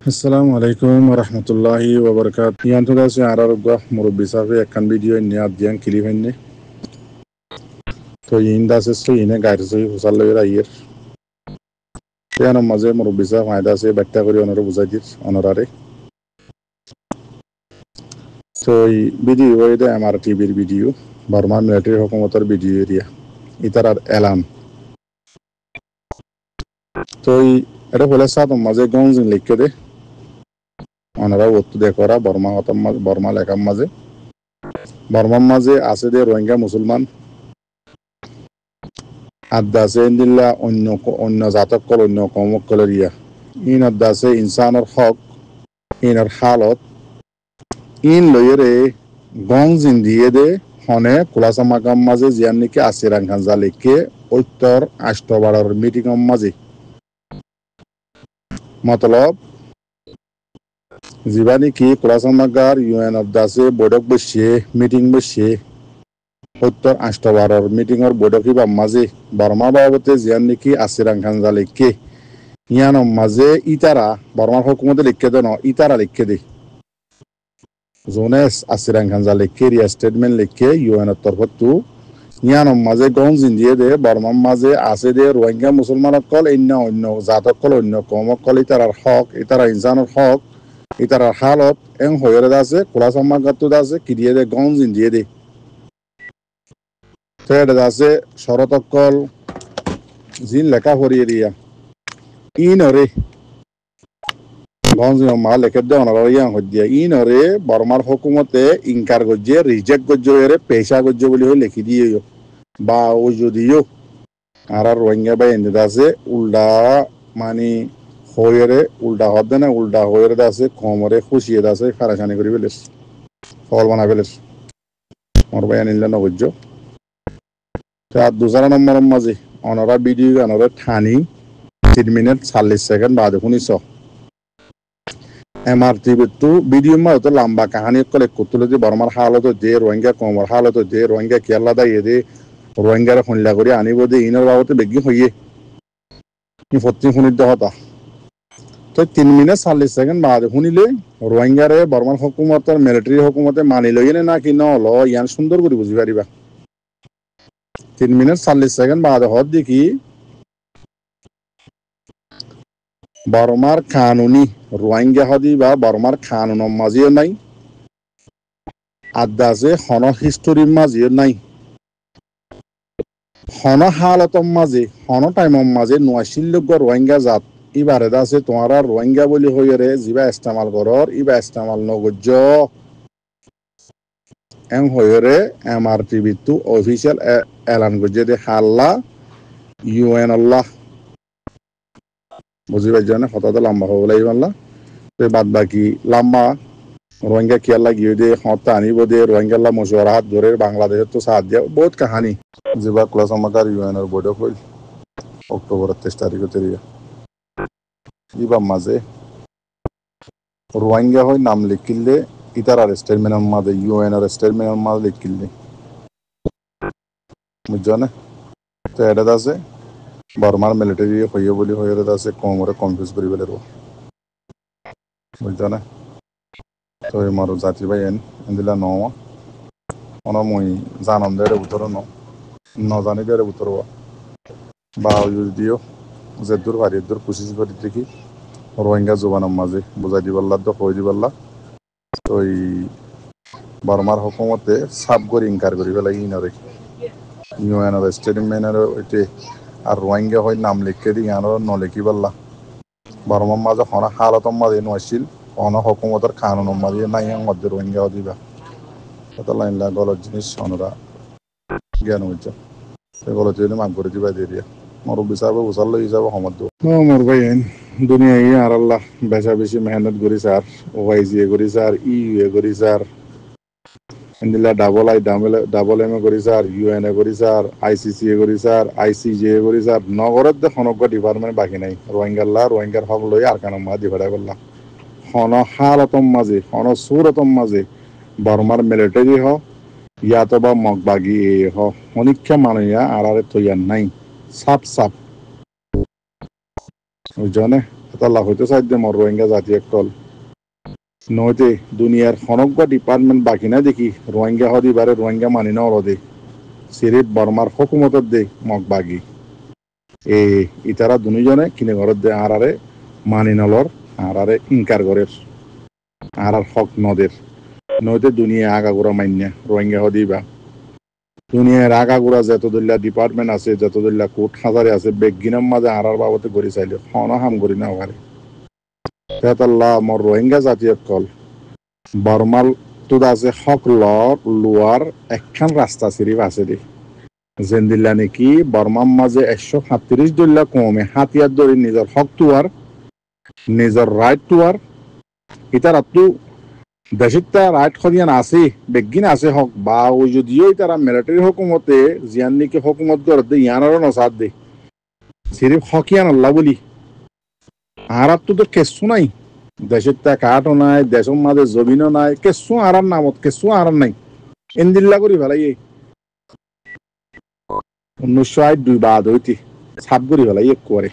Assalamu alaikum warahmatullahi wabarakatuh. Yan tuda si ararugwa murabbi safi akan video ni adyan clip henne. To yinda se so yine gairi so husalla ira yer. To yana maze murabbi safi maida se batta kori onoru buzajir onorare. To video ide MRTV video Burma military hukumatar video area. Itarar elan. To এটা হলে সাত মাঝে গঞ্জিন লিখে দে ওনারা উত্তর দেখরা বর্মা হতাম বর্মা লেখার মাঝে বর্মার মাঝে আছে দে রোহিঙ্গা মুসলমান আদাসে ইন্দিল্লা অন্য অন্য জাতকল অন্য কমকলের ইয়া ইন আদাসে ইনসানের হক ইনার হালত ইন লইরে গঞ্জিন দিয়ে দে হনে কুলাসা মাকাম মাঝে জিয়ান নিকে আসিরাং খানজা লিখে উত্তর আষ্টবাড়ার মিটিং মাঝে মতলব জিবানি কি কুলাসামাগার ইউএন অবদাসে বৈঠক বসিয়ে মিটিং বসিয়ে উত্তর আষ্টবারের মিটিংর বৈঠক বা মাঝে বর্মা বাবতে জিয়ান নাকি আসিরাং খান লিখে ইয়ান মাঝে ইতারা বর্মার হুকুমতে লিখে দেন ইতারা লিখে দে জোনে আসিরাং খান লিখে রিয়া স্টেটমেন্ট লিখে ইউএনের তরফত ইয়ান মাঝে গঞ্জিন দিয়ে দে বর্মার মাঝে আছে দে রোহিঙ্গা মুসলমান কল অন্য জাতক কল অন্য কমক কল ইতারার হক ইতারা ইনসানের হক ইতারার হালত এং হয়ে আছে কুলাসাম্মা গাত্তুদ আছে কিরিয়ে দে গঞ্জিন দিয়ে দে তো আছে শরতকল জিন লেখা হরিয়ে দিয়া ইনরে গঞ্জিন মা লেখে দে অনার ইয়াং হদিয়া ইনরে বর্মার হুকুমতে ইনকার গজ্জে রিজেক্ট গজ্জে এরে পেশা গজ্জে বলি হয়ে লিখি দিয়ে বা ও যদিও আর রোহিঙ্গা বাই এনে আছে উল্টা মানে হয়ে উল্টা হদে না উল্টা হয়ে আছে কমরে খুশিয়ে আছে ফারাখানি করে ফেলেছ ফল বানা ফেলেছ মোর ভাই আনিলে নগজ্য আর দুসরা নম্বর মাঝে অনরা ভিডিও অনরা ঠানি 3 মিনিট 40 সেকেন্ড বাদে শুনিছ MRTV তো ভিডিও মা তো লম্বা কাহিনী কলে কুতুলে যে বর্মার হালত দে রোহিঙ্গা কমর হালত দে রোহিঙ্গা কেরলা দাইয়ে দে রোহিঙ্গার খুনলা করে আনিব দে ইনর বাবতে বেগি হইয়ে ই ফত্তি শুনিত হতা তো 3 মিনিট 40 সেকেন্ড বাদে শুনিলে রোহিঙ্গারে বর্মার হুকুমতের মিলিটারি হুকুমতে মানি লইনে না কি নল ইয়ান সুন্দর করে বুঝি পারিবা 3 মিনিট 40 সেকেন্ড বাদে হদ দেখি বর্মার কানুনি রোহিঙ্গা হদি বা বর্মার কানুন মাঝিও নাই আদাসে হন হিস্টোরির মাঝিও নাই হন হালতম মাঝে হন টাইমম মাঝে নোয়াশিল্য রোহিঙ্গা জাত ইবারে আছে তোমারা রোহিঙ্গা বলি হইরে জিবা ইস্তেমাল করর ইবা ইস্তেমাল নগজ্য এং হইরে MRTV তো অফিসিয়াল এলান গজ্জে দে হাল্লা ইউএন আল্লাহ বুঝি পাইছো না হঠাৎ লম্বা হব লাগিব আল্লাহ তো বাদ বাকি লম্বা রোহিঙ্গা কিয়ার লাগিয়ে দে হতা আনিব দে রোহিঙ্গা মশওয়ারা হাত ধরে বাংলাদেশের তো সাথ দিয়া বহুত কাহানি যেবা ক্লাস আমাকার ইউএনের বৈঠক হইল অক্টোবরের 23 তারিখে তেরিয়া ইবা মাঝে রোহিঙ্গা হয় নাম লিখিলে ইতার আর স্টেটমেন্টের মাঝে ইউএনের স্টেটমেন্টের মাঝে লিখিলে বুঝছো না তো এটা আছে বর্মার মিলিটারি হইয়ে বলি হয়ে আছে কমরে কনফিউজ করি পেলে বুঝছো না তো আমার জাতি ভাই এনদিলা ন মই জানাম দেরে উত্তর নজানি দেরে উত্তর বা যদিও যে দূর ভারি দূর কোশিশ করি দেখি রোহিঙ্গা জোবানের মাঝে বুঝাই দিবাল্লা তো হয়ে দিবাল্লা তো বর্মার হুকুমতে সাব করে ইনকার করি পেলাই ইনরে ইউএনের স্টেটমেন্টের ওইটে আর রোহিঙ্গা হয় নাম লিখে দিই ইয়ানোর নলেখি পারলা বর্মার মাঝে হনা হালতর মাঝে নছিল অন হুকুমতের কানুনের মাঝে নাই মধ্যে রোহিঙ্গা দিবা কত লাইনলা গলত জিনিস অনরা জ্ঞান হইছে গলত জিনিস মাগ করে দিবা দিয়ে দিয়া মোর বিচারবে উচাল হিসাবে সমত মোর ভাই দুনিয়া ই আর আল্লাহ বেশা বেশি মেহনত করি স্যার ওয়াইজি করি স্যার ইউ করি স্যার ইন্দিলা ডাবল এম করি স্যার ইউএন করি স্যার ICC করি স্যার ICJ করি স্যার নগরত দে খনক ডিপার্টমেন্ট বাকি নাই রোহিঙ্গার হক লই আর কান মা দি ভাড়া বললা হন হালতম মাঝে হন সুরতম মাঝে বর্মার মিলিটারি হ ইয়াতো বা মগবাগি হ অনিক্ষা মানুয়া আর তৈয়ার নাই সাপ ওই জনে এটা লাভ হইতে চাই দে মর রোহিঙ্গা জাতি একল নইতে দুনিয়ার হনজ্ঞ ডিপার্টমেন্ট বাকি না দেখি রোহিঙ্গা হদি বারে রোহিঙ্গা মানি না দে সিরিফ বর্মার হকুমতত দে মগ বাগি এ ইতারা দুজনে কিনে ঘরত দে আরে মানি নলর আরে ইনকার গরের আর হক নদের নইতে দুনিয়া আগাগোড়া মান্যা রোহিঙ্গা হদি বা দুনিয়ার আগাগোড়া যতদুল্লা ডিপার্টমেন্ট আছে যতদুল্লা কোর্ট হাজারে আছে বেগিনার মাঝে আর বাবতে গড়ি চাইলে হন হাম করি না পারে তেতাল্লাহ মর রোহিঙ্গা জাতীয় কল বর্মাল তুদ আছে হক লোয়ার একখান রাস্তা সিরিফ আছে দে যেন দিল্লা নাকি বর্মার মাঝে 137 দল্লা কমে হাতিয়ার ধরে নিজের হক টুয়ার নিজের রাইট টুয়ার ইতার আত্মু দেশিতা রাইট খদিয়ান আছে বেগিন আছে হক বা ওই যদিও তারা মিলিটারি হুকুমতে জিয়ান নাকি হুকুমত করে ইয়ানারও নসাদ দে সিরিফ হকিয়ান আল্লাহ বলি আর তো কেসু নাই দেশের তা কাঠও নাই দেশের মাঝে জমিনও নাই কেসু আর নামত কেসু আর নাই এনদিল্লা করি ফেলাই 1902 বাদ হইতে সাপ করি ফেলাই করে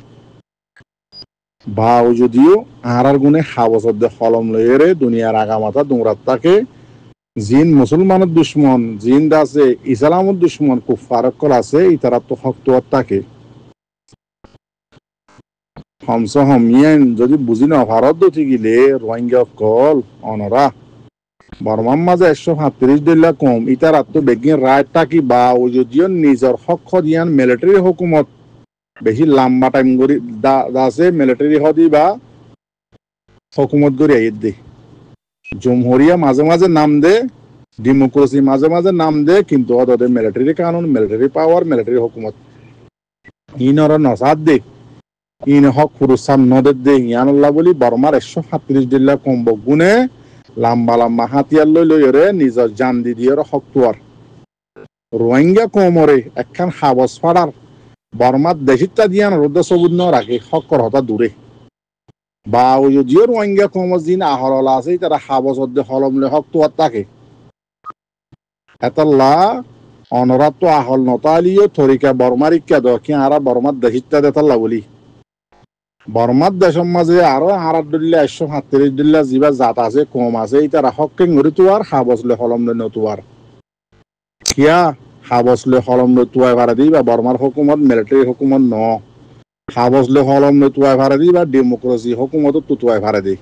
বা যদিও আর গুণে হাবসদ হলম লইরে দুনিয়ার আগামাতা দুমরাত তাকে জিন মুসলমানের দুশ্মন জিন আছে ইসলামের দুশ্মন খুব ফারকল আছে ইতারা তো হকতুয়ার থাকে হমস হমিয়ান যদি বুঝি না ভারত দতি গিলে রোহিঙ্গা কল অনরা বর্মার মাঝে 137 দিল্লা কম ইতার তো বেগিন রাইট থাকি বা ও যদিও নিজের হক দিয়ান মিলিটারি হুকুমত বেশি লম্বা টাইম করি আছে মিলিটারি হদি বা হুকুমত করি আইত দে জমহুরিয়া মাঝে মাঝে নাম দে ডেমোক্রেসি মাঝে মাঝে নাম দে কিন্তু ওদের মিলিটারি কানুন মিলিটারি পাওয়ার মিলিটারি হুকুমত ইনর নসাদ দে ইন হক ফুরুসাম নদের দে ইয়ানুল্লাহ বলি বর্মার 137 দিল্লা কম বগুনে লম্বা লম্বা হাতিয়ার লই রে নিজের জান দি দিয়ে হক তুয়ার রোহিঙ্গা কমরে একখান হাবস ফাড়ার বর্মার দেশিতা দিয়ান রোদ সবুজ ন রাখে হকর হতা দূরে বা ওই যদিও রোহিঙ্গা কমর দিন আহরলা আছে তারা হাবস হলমলে হক তুয়ার থাকে এতল্লা অনরাত আহল নতালিও থরিকা বর্মার ইক্কা দক্ষিণ আরা বর্মার দেশিতা দেতাল্লা বলি বর্মার দেশের মাঝে আরো 137 দিল্লা যিবা জাত আছে কম আছে তারা হককে গড়ি তোয়ার হাবসলে হলমলে নতুয়ার কিয়া হাবসলে হলমলে তুয়াই ভাড়া দি বা বর্মার হুকুমত মিলিটারি হুকুমত ন হাবসলে হলমলে তুয়াই ভাড়া দি বা ডেমোক্রেসি হুকুমত তুয়াই ভাড়া দি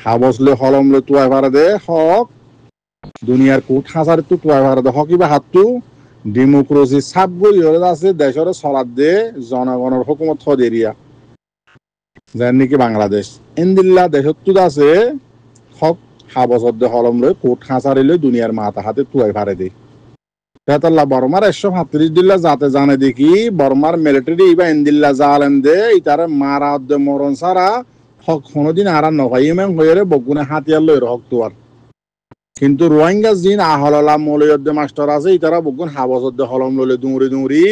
হাবসলে হলমলে তুয়াই ভাড়া দে হক দুনিয়ার কোট হাজার তুয়াই ভাড়া দে হক ইবা হাতু ডেমোক্রেসি সাব গড়ি হলে আছে দেশের সরাদ দে জনগণের হুকুমত হদেরিয়া যেন নাকি বাংলাদেশ ইন্দিল্লা দেশত আছে হক হাবসদ হলম লই কোট হাজারি লই দুনিয়ার মাথা হাতে তুয়াই ভাড়া দে তেতাল্লা বর্মার 137 দিল্লা যাতে জানে দেখি বর্মার মিলিটারি ইবা ইন্দিল্লা জালেম দে ইতারে মারা দে মরণ সারা হক কোনদিন আর নভাইমেন হইরে বগুনে হাতিয়ার লই হক তুয়ার কিন্তু রোহিঙ্গা জিন আহললা মলয়দ্দে মাস্টার আছে ইতারা বগুন হাবসদ্দে হলম ললে দুমরি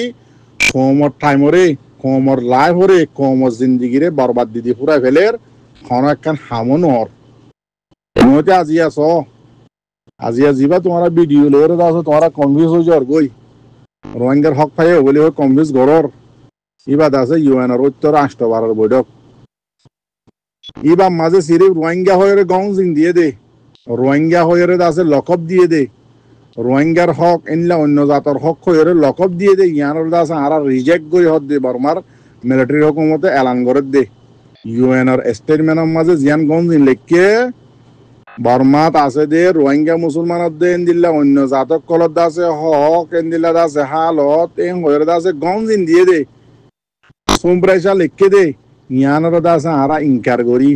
কমর টাইমরে কমর লাইফ হরে কমর জিন্দিগিরে বরবাদ দিদি পুরা ফেলের খন একখান হামন হর নইতে আজিয়া যিবা তোমারা ভিডিও লইরে দাও তোমারা কনফিউজ হয়ে যাওয়ার গই রোহিঙ্গার হক পাই বলে কনফিউজ গরর ইবা আছে ইউএনর উত্তর রাষ্ট্রবারের বৈঠক ইবা মাঝে সিরিফ রোহিঙ্গা হয়ে গং জিং দিয়ে দে রোহিঙ্গা হয়ে আছে লকব দিয়ে দে রোহিঙ্গার হক এনলা অন্য জাতর হক হয়ে লকব দিয়ে দে ইয়ানোর দাস আর রিজেক্ট করে হত দে বর্মার মিলিটারি হুকুমতে এলান করে দে ইউএনর স্টেটমেন্টের মাঝে জিয়ান গঞ্জ লেখকে বর্মাত আছে দে রোহিঙ্গা মুসলমানত দে এনদিল্লা অন্য জাতক কলত আছে হক এনদিল্লা আছে হালত এন হয়ে আছে গঞ্জ দিয়ে দে সোমপ্রাইসা লেখকে দে ইয়ানোর দাস আর ইনকার করি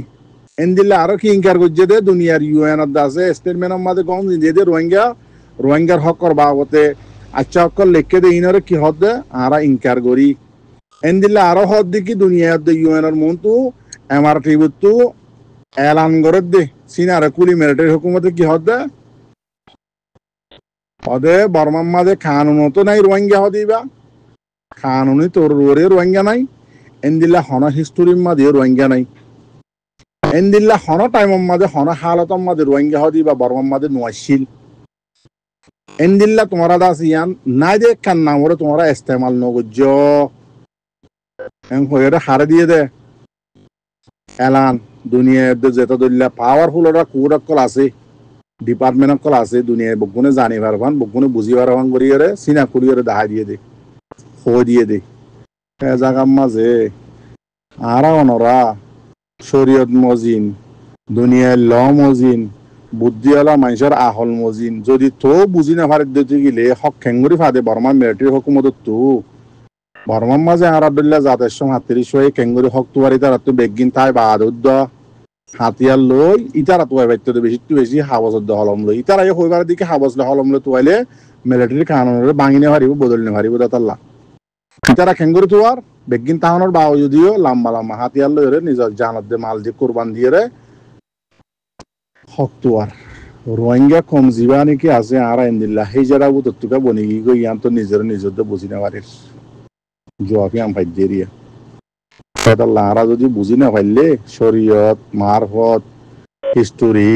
এনদিল্লা আরো কি ইনকার করছে দে দুনিয়ার ইউএন আছে স্টেটমেন্টের মাঝে গঞ্জ দিয়ে দে রোহিঙ্গার হকর বাবতে আচ্ছা হকর লেখকে দে ইনরে কি হদ দে আর ইনকার করি এনদিল্লা আরো হদ দেখি দুনিয়ার দে ইউএনর মন্তু এমআরটি বুতু এলান করে দে সিনারে কুলি মিলিটারি হুকুমতে কি হদ দে হদে বর্মার মাঝে কানুন তো নাই রোহিঙ্গা হদিবা কানুনি তোর রোহিঙ্গা নাই এনদিল্লা হন হিস্টোরির মাঝে রোহিঙ্গা নাই এনদিল্লা হন টাইমের মাঝে হন হালতর মাঝে রোহিঙ্গা হদি বা বর্মার মাঝে নোয়াশিল এনদিল্লা তোমারা দাস ইয়ান নাই দে কান নামরে তোমরা ইস্তেমাল নগজ্য হয়ে হারে দিয়ে দে এলান দুনিয়ায় যেটা ধরলে পাওয়ারফুল ওরা কুর অকল আছে ডিপার্টমেন্ট অকল আছে দুনিয়ায় বগুনে জানি পারবান বগুনে বুঝি পারবান করিয়ারে চিনা করিয়ারে দেখা দিয়ে দে হয়ে দিয়ে দে জাগার মাঝে আরা অনরা শরীয়ত মজিন দুনিয়ার ল মজিন বুদ্ধিওয়ালা মানুষের আহল মজিন যদি তো বুঝি না পারে দিতে গেলে হক খেঙ্গুরি ফাদে বর্মা মিলিটারি হকুমত তো বর্মার মাঝে আর আব্দুল্লাহ জাতের সঙ্গে হাতির সই খেঙ্গুরি হক তুয়ারি তারা তো বেগিন তাই বাদ উদ্দ হাতিয়ার লই ইতারা তুয়াই বাইতে বেশি তো বেশি হাবজত হলম লই ইতারা এই হইবার দিকে হাবজলে হলম লই তুয়াইলে মিলিটারি কানুনের ভাঙিনে পারিব বদলনে পারিব দাতাল্লা ইতারা খেঙ্গুরি তুয়ার বেগিন তাহনের বাও যদিও লম্বা লম্বা হাতিয়ার লই নিজের জানত দে মাল দিয়ে কোরবান দিয়ে হক তুয়ার রোহিঙ্গা কম জীবা নাকি আছে আর আইন্দিল্লা সেই যারা বুতরতুকা বনি গই ইয়ান তো নিজের বুঝি না পারিস জোয়াফি আম ফাইদ দিয়ে আরা যদি বুঝি না পারলে শরীয়ত মারফত হিস্টোরি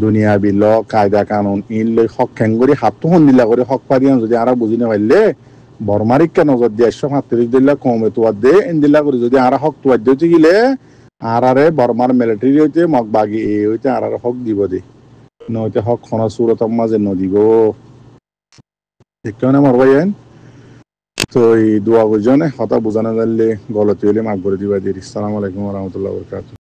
দুনিয়া বিল কায়দা কানুন ইন লই হক খেঙ্গুরি হাত তো হন্দিল্লা করে হক পারিয়ান যদি আরা বুঝি না পারলে বর্মারিকা নজর দিয়ে 137 দিল্লা কমে তোয়ার দে ইন্দিল্লা করে যদি আরা হক তোয়ার দিতে গেলে আরারে বর্মার মিলিটারি হইতে মগ বাগি এ হইতে আরারে হক দিব দে নইতে হক খনা সুরত মাঝে নদীব ঠিক না মার ভাইয়েন তো এই দোয়া বুঝনে কথা বোঝানো জানলে গলতি হলে মাগ করে দিবা দিই। আসসালামু আলাইকুম ওয়া রাহমাতুল্লাহি ওয়া বারাকাতুহু।